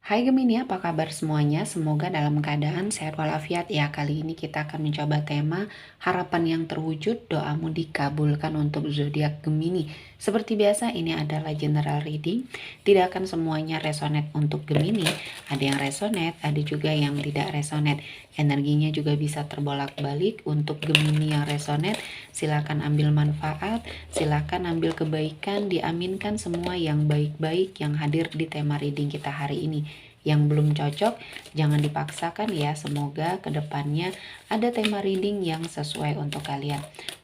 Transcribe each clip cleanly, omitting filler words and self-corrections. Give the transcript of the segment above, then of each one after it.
Hai Gemini, apa kabar semuanya? Semoga dalam keadaan sehat walafiat ya. Kali ini kita akan mencoba tema harapan yang terwujud, doamu dikabulkan untuk zodiak Gemini. Seperti biasa, ini adalah general reading. Tidak akan semuanya resonate untuk Gemini. Ada yang resonate, ada juga yang tidak resonate. Energinya juga bisa terbolak-balik. Untuk Gemini yang resonate, silakan ambil manfaat, silakan ambil kebaikan, diaminkan semua yang baik-baik yang hadir di tema reading kita hari ini. Yang belum cocok, jangan dipaksakan ya. Semoga kedepannya ada tema reading yang sesuai untuk kalian.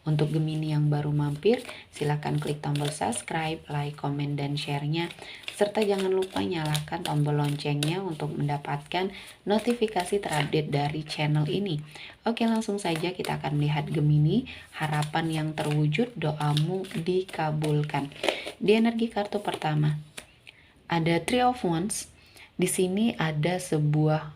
Untuk Gemini yang baru mampir, silahkan klik tombol subscribe, like, komen, dan share-nya. Serta jangan lupa nyalakan tombol loncengnya untuk mendapatkan notifikasi terupdate dari channel ini. Oke, langsung saja kita akan melihat Gemini, harapan yang terwujud, doamu dikabulkan. Di energi kartu pertama, ada Three of Wands. Di sini ada sebuah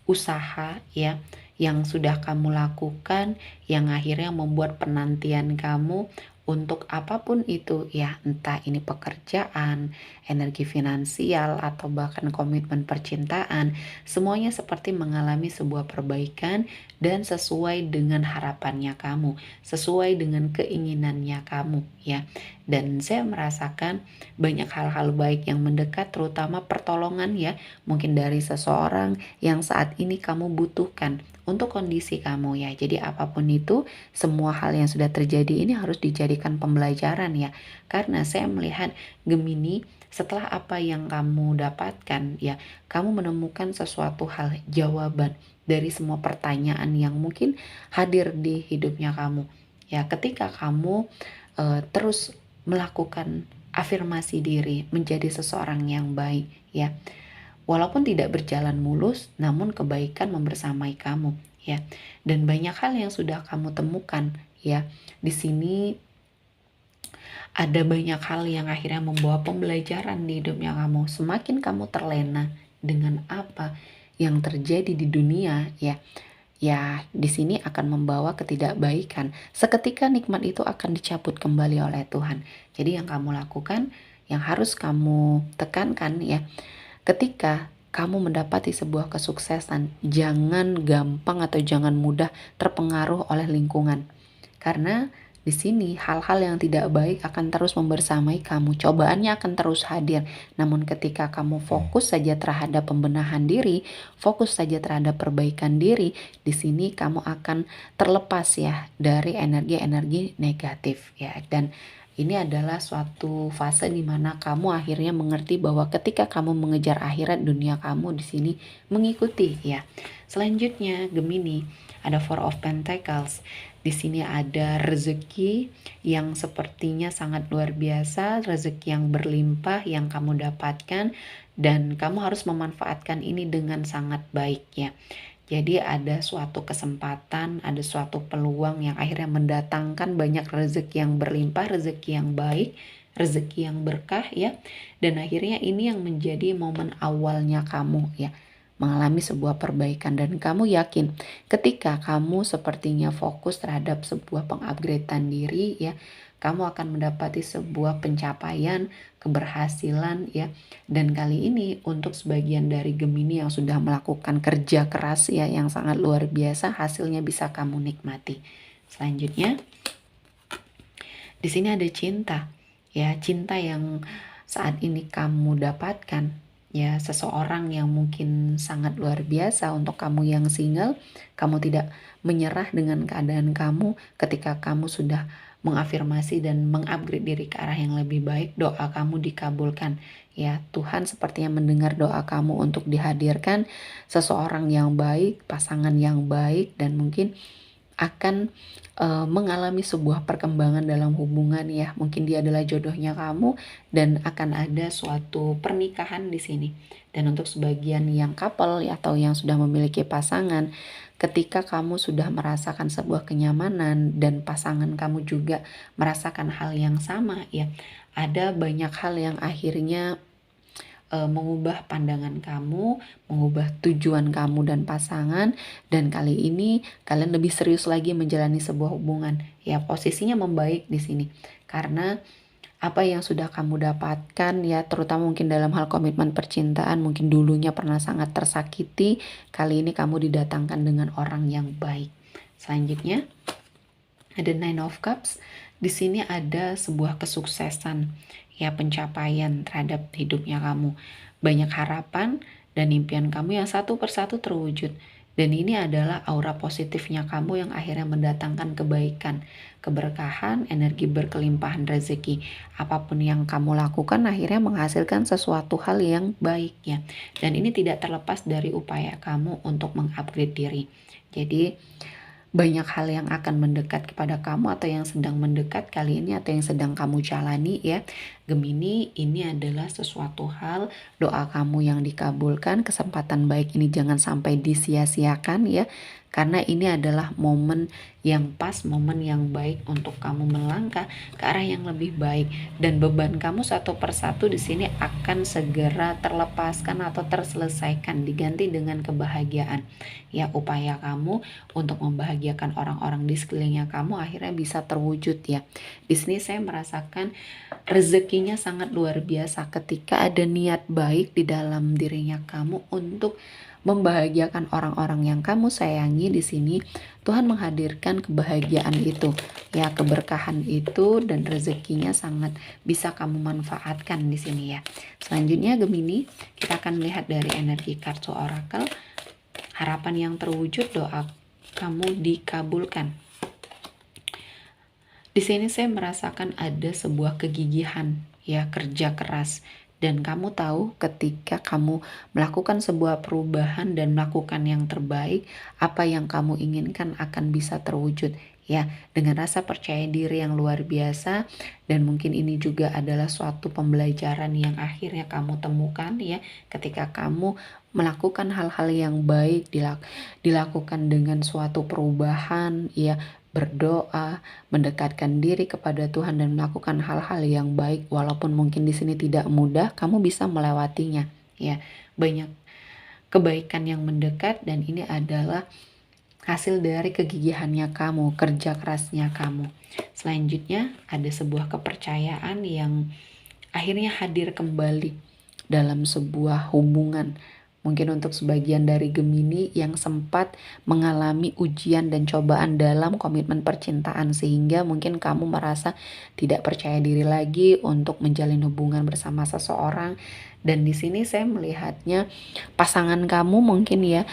usaha ya yang sudah kamu lakukan, yang akhirnya membuat penantian kamu untuk apapun itu ya, entah ini pekerjaan, energi finansial, atau bahkan komitmen percintaan, semuanya seperti mengalami sebuah perbaikan dan sesuai dengan harapannya kamu, sesuai dengan keinginannya kamu ya. Dan saya merasakan banyak hal-hal baik yang mendekat, terutama pertolongan ya, mungkin dari seseorang yang saat ini kamu butuhkan untuk kondisi kamu ya. Jadi apapun itu, semua hal yang sudah terjadi ini harus dijadikan pembelajaran ya. Karena saya melihat Gemini, setelah apa yang kamu dapatkan ya, kamu menemukan sesuatu hal, jawaban dari semua pertanyaan yang mungkin hadir di hidupnya kamu. Ya, ketika kamu terus melakukan afirmasi diri menjadi seseorang yang baik ya. Walaupun tidak berjalan mulus, namun kebaikan membersamai kamu ya. Dan banyak hal yang sudah kamu temukan ya. Di sini ada banyak hal yang akhirnya membawa pembelajaran di hidupnya kamu. Semakin kamu terlena dengan apa yang terjadi di dunia ya. Ya, di sini akan membawa ketidakbaikan. Seketika nikmat itu akan dicabut kembali oleh Tuhan. Jadi yang kamu lakukan, yang harus kamu tekankan ya, ketika kamu mendapati sebuah kesuksesan, jangan gampang atau jangan mudah terpengaruh oleh lingkungan. Karena di sini hal-hal yang tidak baik akan terus membersamai kamu. Cobaannya akan terus hadir. Namun ketika kamu fokus saja terhadap pembenahan diri, fokus saja terhadap perbaikan diri, di sini kamu akan terlepas ya dari energi-energi negatif ya. Dan ini adalah suatu fase di mana kamu akhirnya mengerti bahwa ketika kamu mengejar akhirat, dunia kamu di sini mengikuti ya. Selanjutnya Gemini, ada Four of Pentacles. Di sini ada rezeki yang sepertinya sangat luar biasa, rezeki yang berlimpah yang kamu dapatkan, dan kamu harus memanfaatkan ini dengan sangat baik ya. Jadi ada suatu kesempatan, ada suatu peluang yang akhirnya mendatangkan banyak rezeki yang berlimpah, rezeki yang baik, rezeki yang berkah ya. Dan akhirnya ini yang menjadi momen awalnya kamu ya, mengalami sebuah perbaikan. Dan kamu yakin ketika kamu sepertinya fokus terhadap sebuah pengupgradean diri ya, kamu akan mendapati sebuah pencapaian, keberhasilan ya. Dan kali ini untuk sebagian dari Gemini yang sudah melakukan kerja keras ya yang sangat luar biasa, hasilnya bisa kamu nikmati. Selanjutnya di sini ada cinta ya, cinta yang saat ini kamu dapatkan ya, seseorang yang mungkin sangat luar biasa. Untuk kamu yang single, kamu tidak menyerah dengan keadaan kamu. Ketika kamu sudah mengafirmasi dan mengupgrade diri ke arah yang lebih baik, doa kamu dikabulkan ya. Tuhan sepertinya mendengar doa kamu untuk dihadirkan seseorang yang baik, pasangan yang baik, dan mungkin akan mengalami sebuah perkembangan dalam hubungan ya. Mungkin dia adalah jodohnya kamu dan akan ada suatu pernikahan di sini. Dan untuk sebagian yang couple ya, atau yang sudah memiliki pasangan, ketika kamu sudah merasakan sebuah kenyamanan dan pasangan kamu juga merasakan hal yang sama ya, ada banyak hal yang akhirnya mengubah pandangan kamu, mengubah tujuan kamu dan pasangan, dan kali ini kalian lebih serius lagi menjalani sebuah hubungan. Ya, posisinya membaik di sini. Karena apa yang sudah kamu dapatkan ya, terutama mungkin dalam hal komitmen percintaan, mungkin dulunya pernah sangat tersakiti, kali ini kamu didatangkan dengan orang yang baik. Selanjutnya ada Nine of Cups. Di sini ada sebuah kesuksesan, ya, pencapaian terhadap hidupnya kamu. Banyak harapan dan impian kamu yang satu persatu terwujud. Dan ini adalah aura positifnya kamu yang akhirnya mendatangkan kebaikan, keberkahan, energi berkelimpahan rezeki. Apapun yang kamu lakukan akhirnya menghasilkan sesuatu hal yang baik ya. Dan ini tidak terlepas dari upaya kamu untuk mengupgrade diri. Jadi banyak hal yang akan mendekat kepada kamu atau yang sedang mendekat kali ini atau yang sedang kamu jalani ya. Gemini, ini adalah sesuatu hal, doa kamu yang dikabulkan, kesempatan baik ini jangan sampai disia-siakan ya. Karena ini adalah momen yang pas, momen yang baik untuk kamu melangkah ke arah yang lebih baik, dan beban kamu satu persatu di sini akan segera terlepaskan atau terselesaikan, diganti dengan kebahagiaan. Ya, upaya kamu untuk membahagiakan orang-orang di sekelilingnya kamu akhirnya bisa terwujud ya. Di sini saya merasakan rezekinya sangat luar biasa ketika ada niat baik di dalam dirinya kamu untuk membahagiakan orang-orang yang kamu sayangi. Di sini Tuhan menghadirkan kebahagiaan itu, ya, keberkahan itu, dan rezekinya sangat bisa kamu manfaatkan di sini ya. Selanjutnya Gemini, kita akan melihat dari energi kartu orakel. Harapan yang terwujud, doa kamu dikabulkan. Di sini saya merasakan ada sebuah kegigihan, ya, kerja keras. Dan kamu tahu ketika kamu melakukan sebuah perubahan dan melakukan yang terbaik, apa yang kamu inginkan akan bisa terwujud. Ya, dengan rasa percaya diri yang luar biasa, dan mungkin ini juga adalah suatu pembelajaran yang akhirnya kamu temukan ya, ketika kamu melakukan hal-hal yang baik, dilakukan dengan suatu perubahan ya, berdoa, mendekatkan diri kepada Tuhan dan melakukan hal-hal yang baik, walaupun mungkin di sini tidak mudah, kamu bisa melewatinya ya. Banyak kebaikan yang mendekat, dan ini adalah hasil dari kegigihannya kamu, kerja kerasnya kamu. Selanjutnya ada sebuah kepercayaan yang akhirnya hadir kembali dalam sebuah hubungan. Mungkin untuk sebagian dari Gemini yang sempat mengalami ujian dan cobaan dalam komitmen percintaan, sehingga mungkin kamu merasa tidak percaya diri lagi untuk menjalin hubungan bersama seseorang. Dan di sini saya melihatnya pasangan kamu mungkin ya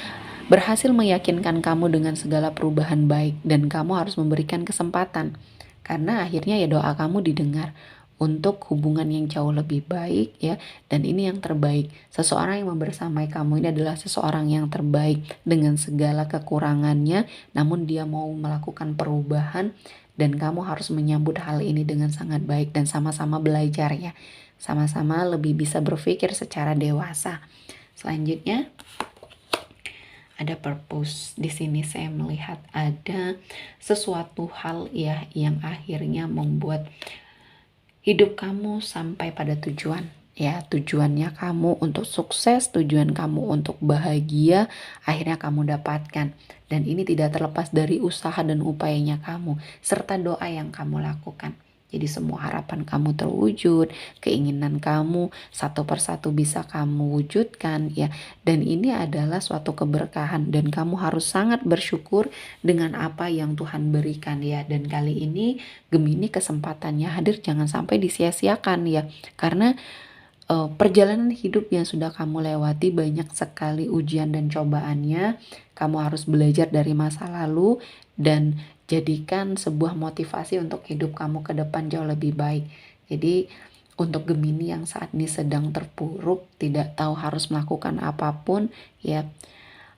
berhasil meyakinkan kamu dengan segala perubahan baik, dan kamu harus memberikan kesempatan karena akhirnya ya doa kamu didengar untuk hubungan yang jauh lebih baik ya. Dan ini yang terbaik, seseorang yang membersamai kamu ini adalah seseorang yang terbaik dengan segala kekurangannya, namun dia mau melakukan perubahan, dan kamu harus menyambut hal ini dengan sangat baik dan sama-sama belajar ya, sama-sama lebih bisa berpikir secara dewasa. Selanjutnya ada purpose. Di sini saya melihat ada sesuatu hal ya yang akhirnya membuat hidup kamu sampai pada tujuan. Ya, tujuannya kamu untuk sukses, tujuan kamu untuk bahagia, akhirnya kamu dapatkan. Dan ini tidak terlepas dari usaha dan upayanya kamu, serta doa yang kamu lakukan. Jadi semua harapan kamu terwujud, keinginan kamu satu persatu bisa kamu wujudkan ya. Dan ini adalah suatu keberkahan, dan kamu harus sangat bersyukur dengan apa yang Tuhan berikan ya. Dan kali ini Gemini kesempatannya hadir, jangan sampai disia-siakan ya. Karena perjalanan hidup yang sudah kamu lewati banyak sekali ujian dan cobaannya. Kamu harus belajar dari masa lalu dan jadikan sebuah motivasi untuk hidup kamu ke depan jauh lebih baik. Jadi untuk Gemini yang saat ini sedang terpuruk, tidak tahu harus melakukan apapun ya,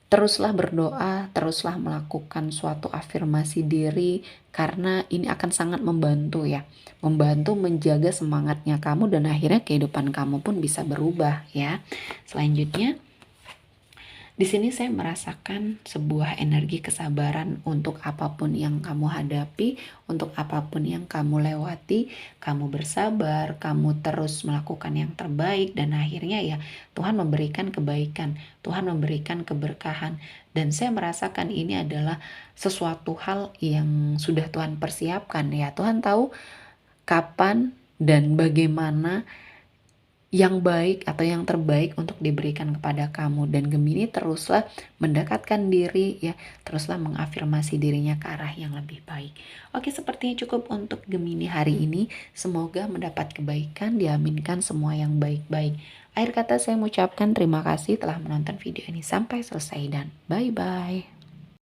teruslah berdoa, teruslah melakukan suatu afirmasi diri, karena ini akan sangat membantu ya, membantu menjaga semangatnya kamu, dan akhirnya kehidupan kamu pun bisa berubah ya. Selanjutnya di sini saya merasakan sebuah energi kesabaran untuk apapun yang kamu hadapi, untuk apapun yang kamu lewati. Kamu bersabar, kamu terus melakukan yang terbaik, dan akhirnya ya Tuhan memberikan kebaikan, Tuhan memberikan keberkahan. Dan saya merasakan ini adalah sesuatu hal yang sudah Tuhan persiapkan ya. Tuhan tahu kapan dan bagaimana yang baik atau yang terbaik untuk diberikan kepada kamu. Dan Gemini teruslah mendekatkan diri ya, teruslah mengafirmasi dirinya ke arah yang lebih baik. Oke, sepertinya cukup untuk Gemini hari ini. Semoga mendapat kebaikan, diaminkan semua yang baik-baik. Akhir kata saya mengucapkan terima kasih telah menonton video ini sampai selesai dan bye-bye.